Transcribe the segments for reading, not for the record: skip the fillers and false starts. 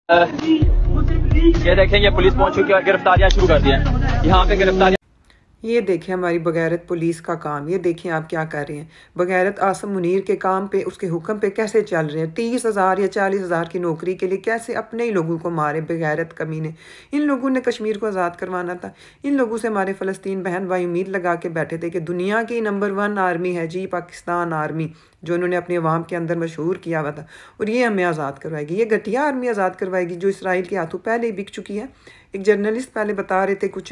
یہ دیکھیں یہ پولیس پہنچ چکی ہے اور گرفتاریاں شروع کر دی ہیں یہاں پہ گرفتاریاں. یہ دیکھیں ہماری بغیرت پولیس کا کام. یہ دیکھیں آپ کیا کر رہے ہیں. بغیرت عاصم منیر کے کام پہ، اس کے حکم پہ کیسے چل رہے ہیں. 30,000 یا 40,000 کی نوکری کے لیے کیسے اپنے ہی لوگوں کو مارے بغیرت کمینے. ان لوگوں نے کشمیر کو آزاد کروانا تھا. ان لوگوں سے ہمارے فلسطین بہن بھائی امید لگا کے بیٹھے تھے کہ دنیا کی نمبر 1 آرمی ہے جی پاکستان آرمی، جو انہوں نے اپنے عوام کے اندر مشہور کیا ہوا تھا، اور یہ ہمیں آزاد کروائے گی. یہ گھٹیا آرمی آزاد کروائے گی جو اسرائیل کے ہاتھوں پہلے ہی بک چکی ہے. ایک جرنلسٹ پہلے بتا رہے تھے کچھ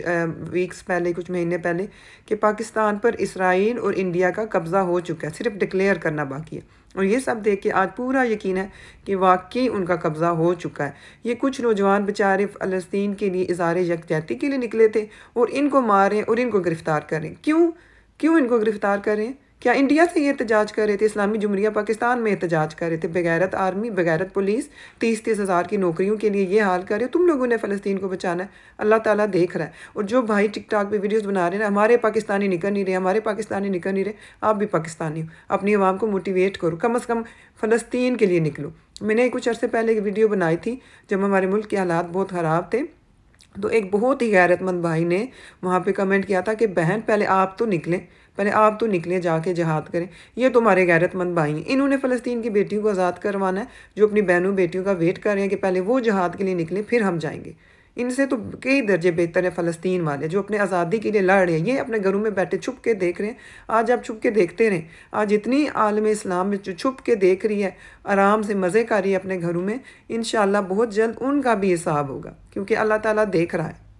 ویکس پہلے، کچھ مہینے پہلے، کہ پاکستان پر اسرائیل اور انڈیا کا قبضہ ہو چکا ہے، صرف ڈکلیئر کرنا باقی ہے. اور یہ سب دیکھ کے آج پورا یقین ہے کہ واقعی ان کا قبضہ ہو چکا ہے. یہ کچھ نوجوان بیچارے فلسطین کے لیے اظہار یکجہتی کے لیے نکلے تھے، اور ان کو ماریں اور ان کو گرفتار کریں. کیوں ان کو گرفتار کریں؟ کیا انڈیا سے یہ احتجاج کر رہے تھے؟ اسلامی جمہوریہ پاکستان میں احتجاج کر رہے تھے. بغیرت آرمی، بغیرت پولیس 30,000 کی نوکریوں کے لیے یہ حال کر رہے ہو. تم لوگوں نے فلسطین کو بچانا ہے. اللہ تعالیٰ دیکھ رہا ہے. اور جو بھائی ٹک ٹاک پہ ویڈیوز بنا رہے ہیں نا، ہمارے پاکستانی نکل نہیں رہے، ہمارے پاکستانی نکل نہیں رہے. آپ بھی پاکستانی ہو، اپنی عوام کو موٹیویٹ کرو، کم از کم فلسطین کے لیے نکلو. میں نے کچھ عرصے پہلے ایک ویڈیو بنائی تھی جب ہمارے ملک کے حالات بہت خراب تھے، تو ایک بہت ہی غیرت مند بھائی نے وہاں پہ کمنٹ کیا تھا کہ بہن پہلے آپ تو نکلیں جا کے جہاد کریں. یہ تمہارے غیرت مند بھائی ہیں. انہوں نے فلسطین کی بیٹیوں کو آزاد کروانا ہے، جو اپنی بہنوں بیٹیوں کا ویٹ کر رہے ہیں کہ پہلے وہ جہاد کے لیے نکلیں پھر ہم جائیں گے. ان سے تو کئی درجے بہتر ہیں فلسطین والے جو اپنے آزادی کے لیے لڑ رہے ہیں. یہ اپنے گھروں میں بیٹھے چھپ کے دیکھ رہے ہیں. آج آپ چھپ کے دیکھتے رہیں. آج اتنی عالم اسلام میں جو چھپ کے دیکھ رہی ہے، آرام سے مزے کر رہی ہے اپنے گھروں میں، انشاءاللہ بہت جلد ان کا بھی حساب ہوگا، کیونکہ اللہ تعالیٰ دیکھ رہا ہے.